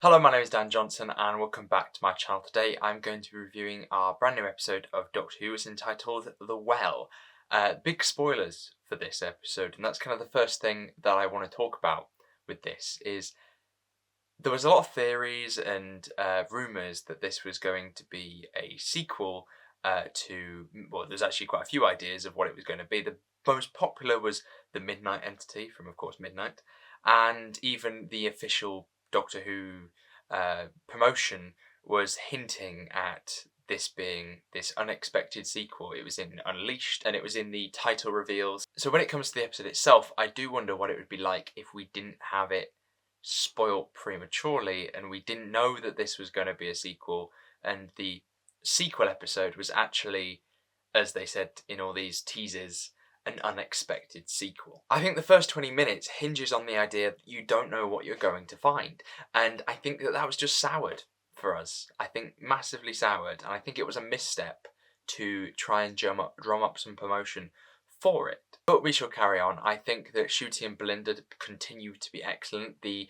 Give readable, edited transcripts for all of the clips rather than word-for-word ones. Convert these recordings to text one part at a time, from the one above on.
Hello, my name is Dan Johnson and welcome back to my channel. Today I'm going to be reviewing our brand new episode of Doctor Who. It's entitled The Well. Big spoilers for this episode, and that's kind of the first thing that I want to talk about with this is there was a lot of theories and rumours that this was going to be a sequel well, there's actually quite a few ideas of what it was going to be. The most popular was the Midnight Entity from, of course, Midnight, and even the official Doctor Who promotion was hinting at this being this unexpected sequel. It was in Unleashed and it was in the title reveals. So when it comes to the episode itself, I do wonder what it would be like if we didn't have it spoilt prematurely and we didn't know that this was going to be a sequel, and the sequel episode was actually, as they said in all these teasers, an unexpected sequel. I think the first 20 minutes hinges on the idea that you don't know what you're going to find, and I think that was just soured for us. I think massively soured, and I think it was a misstep to try and drum up some promotion for it. But we shall carry on. I think that Shooty and Belinda continue to be excellent. The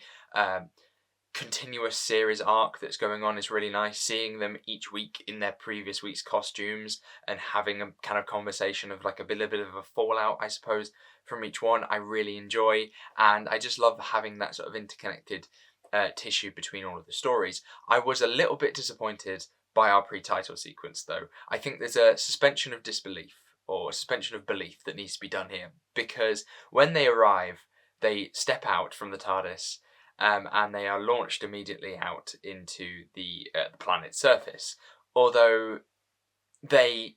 continuous series arc that's going on is really nice. Seeing them each week in their previous week's costumes and having a kind of conversation of like a bit of a fallout, I suppose, from each one, I really enjoy. And I just love having that sort of interconnected tissue between all of the stories. I was a little bit disappointed by our pre-title sequence, though. I think there's a suspension of disbelief or suspension of belief that needs to be done here, because when they arrive, they step out from the TARDIS, and they are launched immediately out into the planet's surface. Although they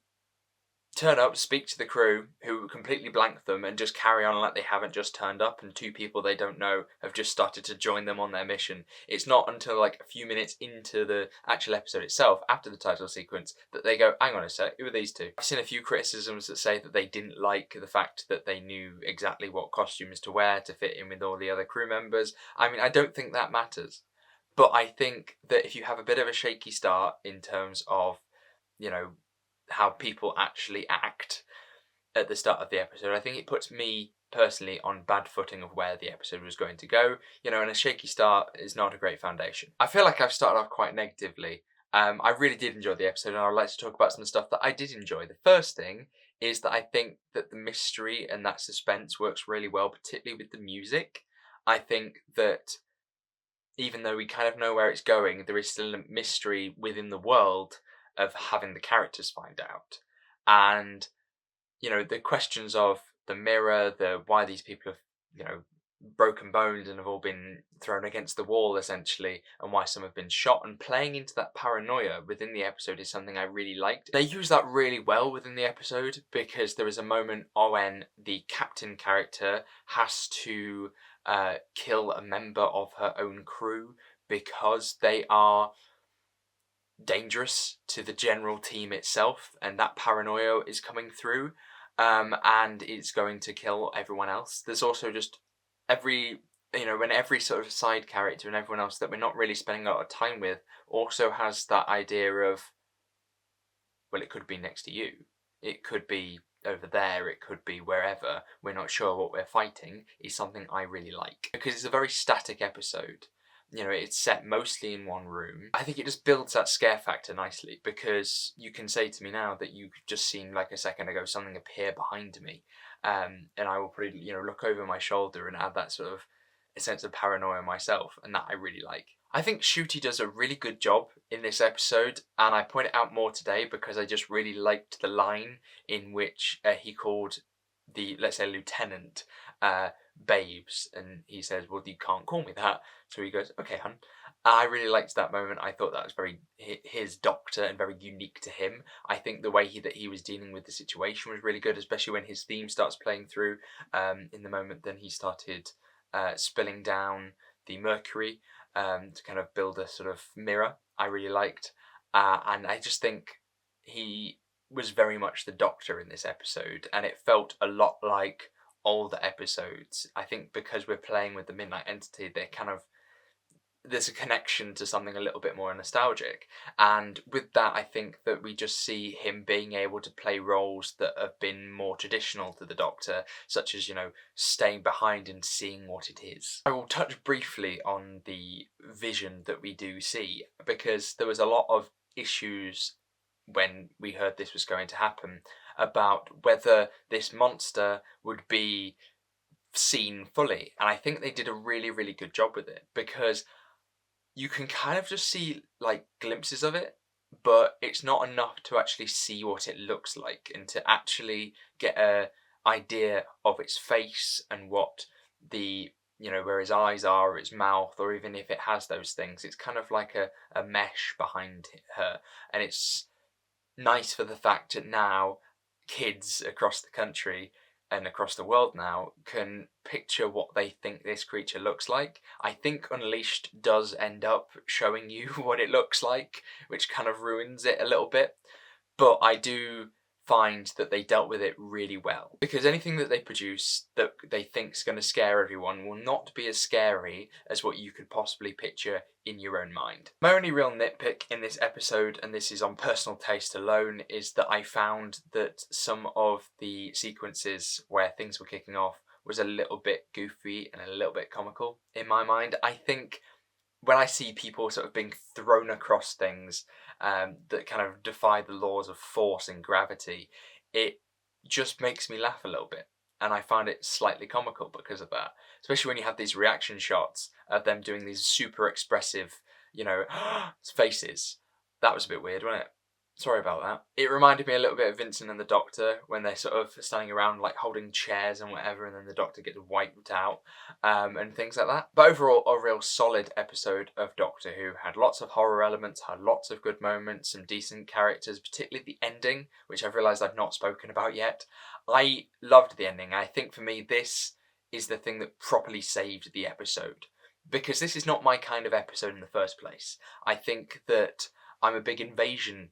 turn up, speak to the crew, who completely blank them and just carry on like they haven't just turned up, and two people they don't know have just started to join them on their mission. It's not until like a few minutes into the actual episode itself, after the title sequence, that they go, hang on a sec, who are these two? I've seen a few criticisms that say that they didn't like the fact that they knew exactly what costumes to wear to fit in with all the other crew members. I mean, I don't think that matters. But I think that if you have a bit of a shaky start in terms of, you know, how people actually act at the start of the episode, I think it puts me personally on bad footing of where the episode was going to go. And a shaky start is not a great foundation. I feel like I've started off quite negatively. I really did enjoy the episode, and I'd like to talk about some stuff that I did enjoy. The first thing is that I think that the mystery and that suspense works really well, particularly with the music. I think that even though we kind of know where it's going, there is still a mystery within the world of having the characters find out. And, the questions of the mirror, the why these people have, broken bones and have all been thrown against the wall essentially, and why some have been shot, and playing into that paranoia within the episode is something I really liked. They use that really well within the episode, because there is a moment when the captain character has to kill a member of her own crew because they are dangerous to the general team itself, and that paranoia is coming through, and it's going to kill everyone else. There's also just when every sort of side character and everyone else that we're not really spending a lot of time with also has that idea of, well, it could be next to you, it could be over there, it could be wherever, we're not sure what we're fighting, is something I really like. Because it's a very static episode. It's set mostly in one room. I think it just builds that scare factor nicely, because you can say to me now that you've just seen, like a second ago, something appear behind me. And I will probably, look over my shoulder and add that sort of a sense of paranoia myself, and that I really like. I think Shooty does a really good job in this episode, and I point it out more today because I just really liked the line in which he called the, let's say, lieutenant, babes, and he says, well, you can't call me that. So he goes, okay, hun. I really liked that moment. I thought that was very his Doctor and very unique to him. I think the way that he was dealing with the situation was really good, especially when his theme starts playing through. In the moment then he started spilling down the mercury to kind of build a sort of mirror, I really liked. And I just think he was very much the Doctor in this episode, and it felt a lot like older episodes. I think because we're playing with the Midnight Entity, they're kind of there's a connection to something a little bit more nostalgic. And with that, I think that we just see him being able to play roles that have been more traditional to the Doctor, such as, staying behind and seeing what it is. I will touch briefly on the vision that we do see, because there was a lot of issues when we heard this was going to happen about whether this monster would be seen fully. And I think they did a really, really good job with it, because you can kind of just see like glimpses of it, but it's not enough to actually see what it looks like and to actually get a idea of its face and what the where his eyes are, or its mouth, or even if it has those things. It's kind of like a mesh behind her, and it's nice for the fact that now kids across the country and across the world now can picture what they think this creature looks like. I think Unleashed does end up showing you what it looks like, which kind of ruins it a little bit. But I do find that they dealt with it really well, because anything that they produce that they think is going to scare everyone will not be as scary as what you could possibly picture in your own mind. My only real nitpick in this episode, and this is on personal taste alone, is that I found that some of the sequences where things were kicking off was a little bit goofy and a little bit comical in my mind. I think when I see people sort of being thrown across things that kind of defy the laws of force and gravity, it just makes me laugh a little bit. And I find it slightly comical because of that. Especially when you have these reaction shots of them doing these super expressive, faces. That was a bit weird, wasn't it? Sorry about that. It reminded me a little bit of Vincent and the Doctor when they're sort of standing around like holding chairs and whatever, and then the Doctor gets wiped out and things like that. But overall, a real solid episode of Doctor Who. Had lots of horror elements, had lots of good moments, some decent characters, particularly the ending, which I've realised I've not spoken about yet. I loved the ending. I think for me this is the thing that properly saved the episode, because this is not my kind of episode in the first place. I think that I'm a big invasion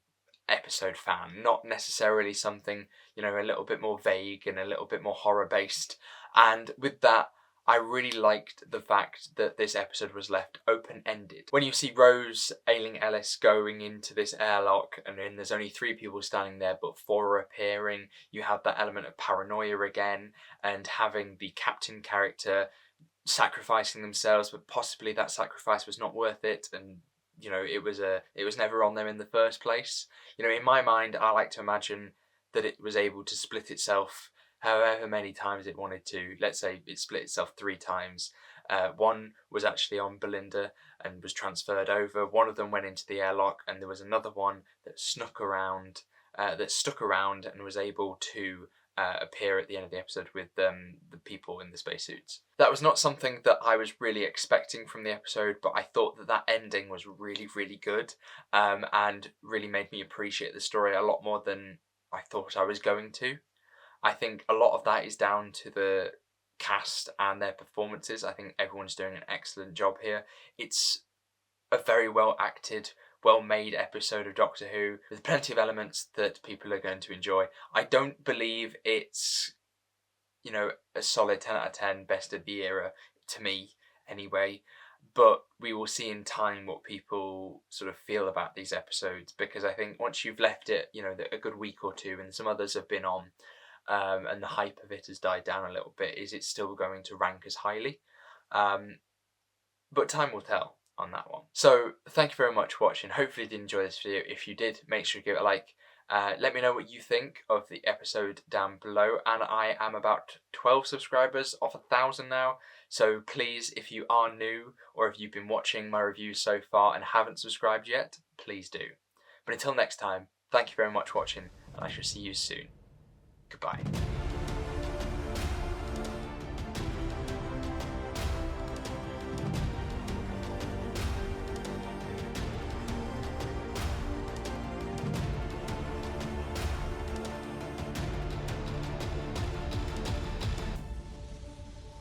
episode fan, not necessarily something, a little bit more vague and a little bit more horror based. And with that, I really liked the fact that this episode was left open-ended. When you see Rose Ailing Ellis going into this airlock, and then there's only 3 people standing there but 4 are appearing, you have that element of paranoia again, and having the captain character sacrificing themselves, but possibly that sacrifice was not worth it, and it was never on them in the first place. In my mind, I like to imagine that it was able to split itself however many times it wanted to. Let's say it split itself 3 times. One was actually on Belinda and was transferred over. One of them went into the airlock, and there was another one that stuck around and was able to appear at the end of the episode with the people in the spacesuits. That was not something that I was really expecting from the episode, but I thought that ending was really, really good, and really made me appreciate the story a lot more than I thought I was going to. I think a lot of that is down to the cast and their performances. I think everyone's doing an excellent job here. It's a very well acted, well made episode of Doctor Who with plenty of elements that people are going to enjoy. I don't believe it's, a solid 10 out of 10 best of the era to me anyway, but we will see in time what people sort of feel about these episodes, because I think once you've left it, a good week or two, and some others have been on, and the hype of it has died down a little bit, is it still going to rank as highly? But time will tell on that one. So thank you very much for watching. Hopefully you did enjoy this video. If you did, make sure to give it a like. Let me know what you think of the episode down below, and I am about 12 subscribers off 1,000 now, so please, if you are new or if you've been watching my reviews so far and haven't subscribed yet, please do. But until next time, thank you very much for watching, and I shall see you soon. Goodbye.